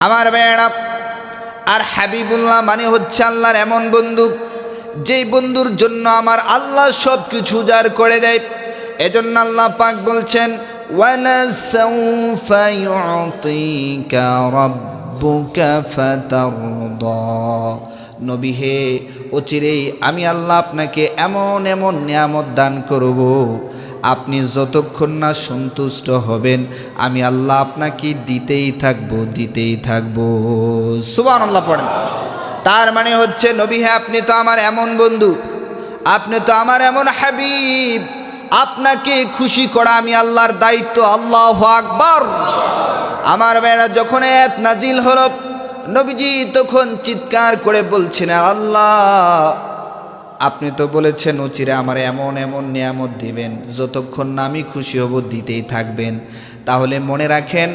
আমার ভাইয়েরা, আর হাবিবুল্লাহ মানে হচ্ছে আল্লাহর এমন বন্ধু যেই বন্ধুর জন্য আমার আল্লাহ সব কিছু উজাড় করে দেয়। এজন্য আল্লাহ পাক বলছেন, ওয়ালা সাউফা ইউতিকা রাব্বুকা ফাতারদা। নবী হে, অচিরেই আমি আল্লাহ আপনাকে এমন এমন নিয়ামত দান করব, আপনি যতক্ষণ না সন্তুষ্ট হবেন আমি আল্লাহ আপনাকে দিতেই থাকবো। সুবহানাল্লাহ পড়েন। তার মানে হচ্ছে নবী হে, আপনি তো আমার এমন বন্ধু, আপনি তো আমার এমন হাবিব, আপনাকে খুশি করা আমি আল্লাহর দায়িত্ব। আল্লাহু আকবার। আমার ভাইরা, যখন আয়াত নাজিল হলো নবীজি তখন চিৎকার করে বলছেন, আল্লাহ আপনি তো বলেছেন অচিরে আমার এমন এমন নিয়ামত দিবেন, যতক্ষণ না আমি খুশি হব দিতেই থাকবেন। তাহলে মনে রাখেন,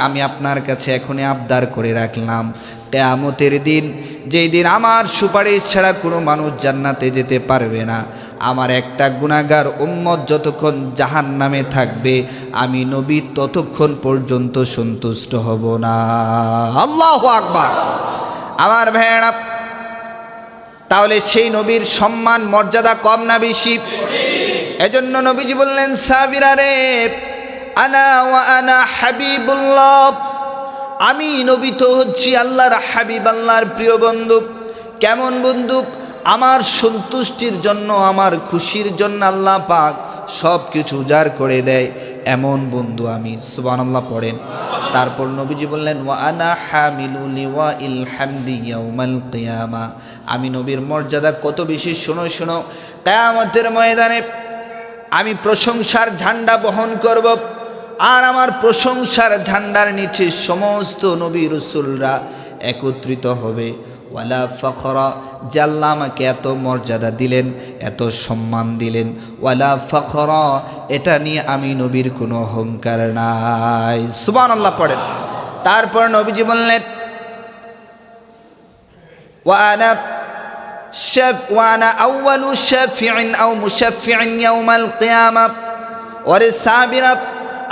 আমি আপনার কাছে এখনই আবদার করে রাখলাম, কিয়ামতের দিন, যেই দিন আমার সুপারিশ ছাড়া কোনো মানুষ জান্নাতে যেতে পারবে না, আমার একটা গুনাহগার উম্মত যতক্ষণ জাহান্নামে থাকবে, আমি নবী ততক্ষণ পর্যন্ত সন্তুষ্ট হব না। আল্লাহু আকবার। আমার ভাইয়েরা, তাহলে সেই নবীর সম্মান মর্যাদা কম না বেশি? এজন্য নবীজি বললেন, সাহাবীরা রে, আনা ওয়া আনা হাবিবুল্লাহ, আমি নবী তো হচ্ছি আল্লাহর হাবিব, আল্লাহর প্রিয় বন্ধু। কেমন বন্ধু? আমার সন্তুষ্টির জন্য, আমার খুশির জন্য আল্লাহ পাক সব কিছু উজাড় করে দেয়, এমন বন্ধু আমি। সুবহানাল্লাহ পড়েন। তারপর নবীজি বললেন, ওয়া আনা হামিলু লিওয়াইল হামদি ইয়াউমাল কিয়ামা, আমি নবীর মর্যাদা কত বেশি শোনো। কিয়ামতের ময়দানে আমি প্রশংসার ঝান্ডা বহন করব, আর আমার প্রশংসার ঝান্ডার নিচে সমস্ত নবী রাসূলরা একত্রিত হবে। ওয়ালা ফখরা, যে আল্লাহ আমাকে এত মর্যাদা দিলেন, এত সম্মান দিলেন, ওয়ালা ফখরা, এটা নিয়ে আমি নবীর কোনো অহংকার নাই। সুবহানাল্লাহ পড়েন। তারপর নবীজি বললেন, ওয়ানা আউয়ালু শাফিইন আও মুশাফফিইন ইয়াউমাল কিয়ামা, ওরে সাহাবীরা,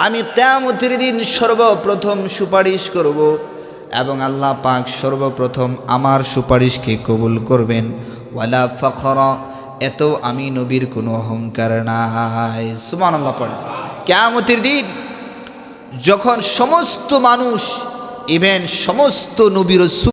আমি কিয়ামতের দিন সর্বপ্রথম সুপারিশ করব, এবং আল্লাহ পাক সর্বপ্রথম আমার সুপারিশকে কবুল করবেন। ওয়ালা ফখরা, এত আমি নবীর কোনো অহংকার নাই। সুবহানাল্লাহ পড়েন। কিয়ামতের দিন যখন সমস্ত মানুষ, ইভেন সমস্ত নবী রাসূল